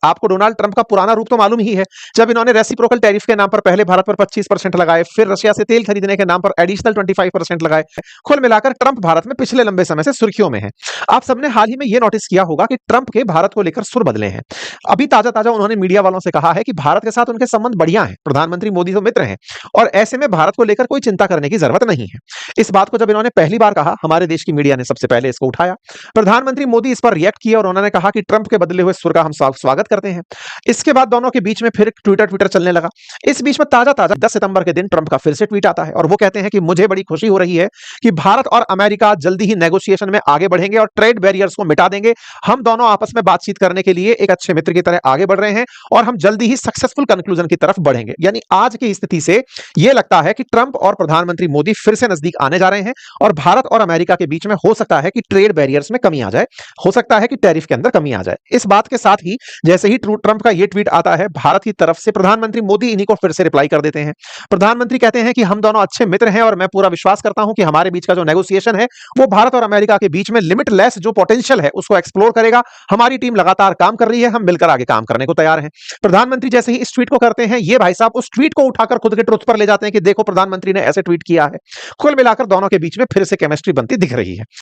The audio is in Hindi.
आपको डोनाल्ड ट्रंप का पुराना रूप तो मालूम ही है, जब इन्होंने रेसिप्रोकल टैरिफ के नाम पर पहले भारत पर 25% लगाए, फिर रशिया से तेल खरीदने के नाम पर एडिशनल 25% लगाए। कुल मिलाकर ट्रंप भारत में पिछले लंबे समय से सुर्खियों में है। आप सबने हाल ही में यह नोटिस किया होगा कि ट्रंप के भारत को लेकर सुर बदले हैं। अभी ताजा ताजा उन्होंने मीडिया वालों से कहा है कि भारत के साथ उनके संबंध बढ़िया हैं, प्रधानमंत्री मोदी तो मित्र हैं और ऐसे में भारत को लेकर कोई चिंता करने की जरूरत नहीं है। इस बात को जब इन्होंने पहली बार कहा, हमारे देश की मीडिया ने सबसे पहले इसको उठाया। प्रधानमंत्री मोदी इस पर रिएक्ट किए और उन्होंने कहा कि ट्रंप के बदले हुए सुर का हम स्वागत करते हैं। इसके बाद दोनों के बीच में फिर ट्विटर चलने लगा। इस बीच में ताजा 10 सितंबर के दिन ट्रंप का फिर से ट्वीट आता है और वो कहते हैं कि मुझे बड़ी खुशी हो रही है कि भारत और अमेरिका जल्दी ही नेगोशिएशन में आगे बढ़ेंगे और ट्रेड बैरियर्स को मिटा देंगे। हम दोनों आपस में बातचीत करने के लिए एक अच्छे मित्र की तरह आगे बढ़ रहे हैं और हम जल्दी ही सक्सेसफुल कंक्लूजन की तरफ बढ़ेंगे। यानी आज की स्थिति से यह लगता है कि ट्रंप और प्रधानमंत्री मोदी फिर से नजदीक आने जा रहे हैं और भारत और अमेरिका के बीच में हो सकता है कि ट्रेड बैरियर्स में कमी आ जाए, हो सकता है कि टैरिफ के अंदर कमी आ जाए। इस बात के साथ ही जैसे ही ट्रंप का यह ट्वीट आता है, भारत की तरफ से प्रधानमंत्री मोदी इन्हीं को फिर से रिप्लाई कर देते हैं। प्रधानमंत्री कहते हैं कि हम दोनों अच्छे मित्र हैं और मैं पूरा विश्वास करता हूं कि हमारे बीच का जो नेगोशिएशन है वो भारत और अमेरिका के बीच में लिमिटलेस जो पोटेंशियल है उसको एक्सप्लोर करेगा। हमारी टीम लगातार काम कर रही है, हम मिलकर आगे काम करने को तैयार हैं। प्रधानमंत्री जैसे ही इस ट्वीट को करते हैं, ये भाई साहब उस ट्वीट को उठाकर खुद के ट्रुथ पर ले जाते हैं कि देखो प्रधानमंत्री ने ऐसे ट्वीट किया है। कुल मिलाकर दोनों के बीच में फिर से केमिस्ट्री बनती दिख रही है।